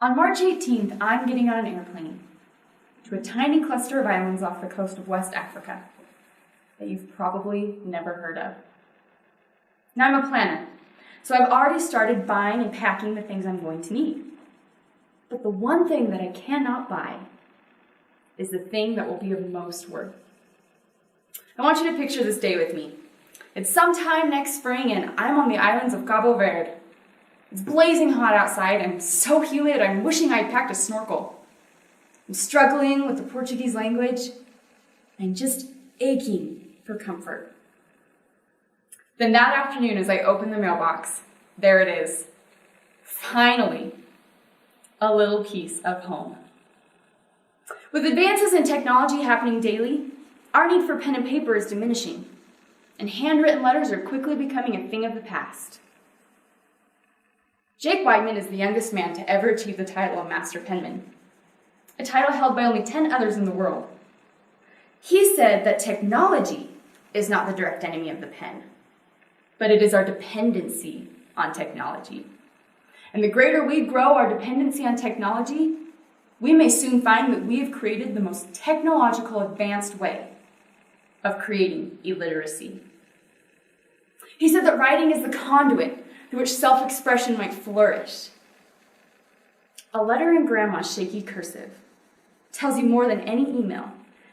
On March 18th, I'm getting on an airplane to a tiny cluster of islands off the coast of West Africa that you've probably never heard of. Now, I'm a planner, so I've already started buying and packing the things I'm going to need. But the one thing that I cannot buy is the thing that will be of most worth. I want you to picture this day with me. It's sometime next spring and I'm on the islands of Cabo Verde. It's blazing hot outside and so humid I'm wishing I'd packed a snorkel. I'm struggling with the Portuguese language and just aching for comfort. Then that afternoon, as I open the mailbox, there it is. Finally, a little piece of home. With advances in technology happening daily, our need for pen and paper is diminishing, and handwritten letters are quickly becoming a thing of the past. Jake Weidman is the youngest man to ever achieve the title of Master Penman, a title held by only 10 others in the world. He said that technology is not the direct enemy of the pen, but it is our dependency on technology. And the greater we grow our dependency on technology, we may soon find that we have created the most technological advanced way of creating illiteracy. He said that writing is the conduit through which self-expression might flourish. A letter in Grandma's shaky cursive tells you more than any email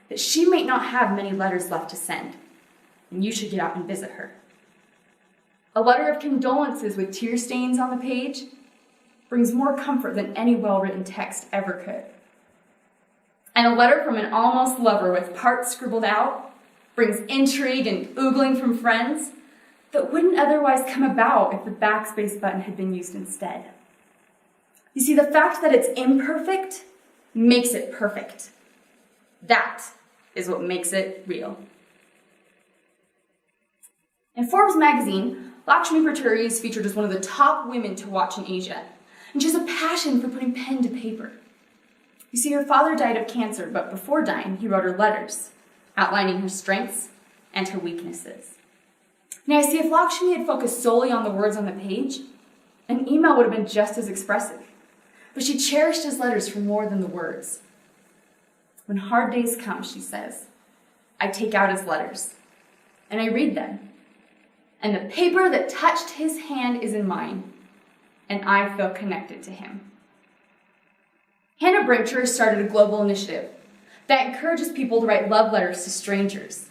that she may not have many letters left to send, and you should get out and visit her. A letter of condolences with tear stains on the page brings more comfort than any well-written text ever could. And a letter from an almost lover with parts scribbled out brings intrigue and oogling from friends that wouldn't otherwise come about if the backspace button had been used instead. You see, the fact that it's imperfect makes it perfect. That is what makes it real. In Forbes magazine, Lakshmi Paturi is featured as one of the top women to watch in Asia, and she has a passion for putting pen to paper. You see, her father died of cancer, but before dying, he wrote her letters, outlining her strengths and her weaknesses. Now, see, if Lakshmi had focused solely on the words on the page, an email would have been just as expressive. But she cherished his letters for more than the words. When hard days come, she says, I take out his letters, and I read them. And the paper that touched his hand is in mine, and I feel connected to him. Hannah Brincher started a global initiative that encourages people to write love letters to strangers.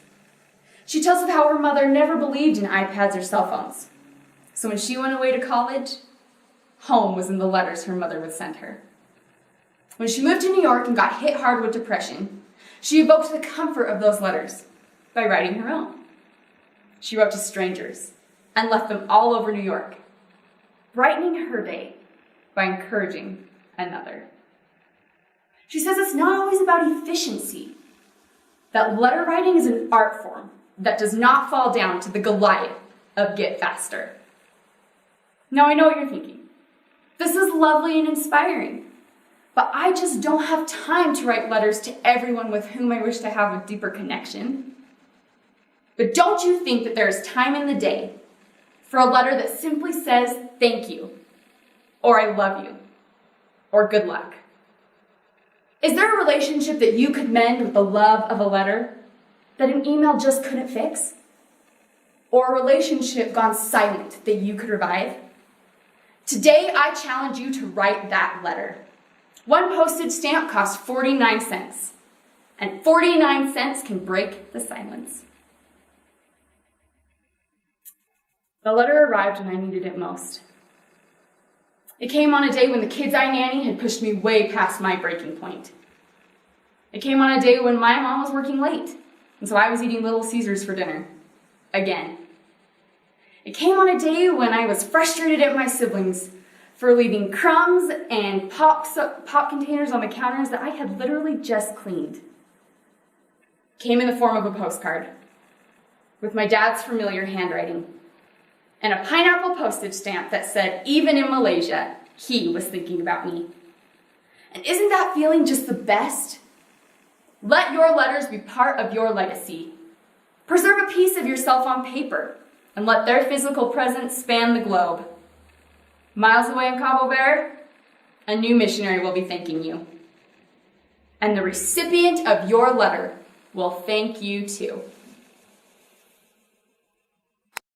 She tells of how her mother never believed in iPads or cell phones. So when she went away to college, home was in the letters her mother would send her. When she moved to New York and got hit hard with depression, she evoked the comfort of those letters by writing her own. She wrote to strangers and left them all over New York, brightening her day by encouraging another. She says it's not always about efficiency, that letter writing is an art form that does not fall down to the Goliath of get faster. Now I know what you're thinking. This is lovely and inspiring, but I just don't have time to write letters to everyone with whom I wish to have a deeper connection. But don't you think that there is time in the day for a letter that simply says thank you, or I love you, or good luck? Is there a relationship that you could mend with the love of a letter that an email just couldn't fix? Or a relationship gone silent that you could revive? Today, I challenge you to write that letter. One postage stamp costs 49 cents, and 49 cents can break the silence. The letter arrived when I needed it most. It came on a day when the kids I nanny had pushed me way past my breaking point. It came on a day when my mom was working late, and so I was eating Little Caesars for dinner. Again. It came on a day when I was frustrated at my siblings for leaving crumbs and pop containers on the counters that I had literally just cleaned. It came in the form of a postcard with my dad's familiar handwriting and a pineapple postage stamp that said, even in Malaysia, he was thinking about me. And isn't that feeling just the best? Let your letters be part of your legacy. Preserve a piece of yourself on paper and let their physical presence span the globe. Miles away in Cabo Verde, a new missionary will be thanking you. And the recipient of your letter will thank you too.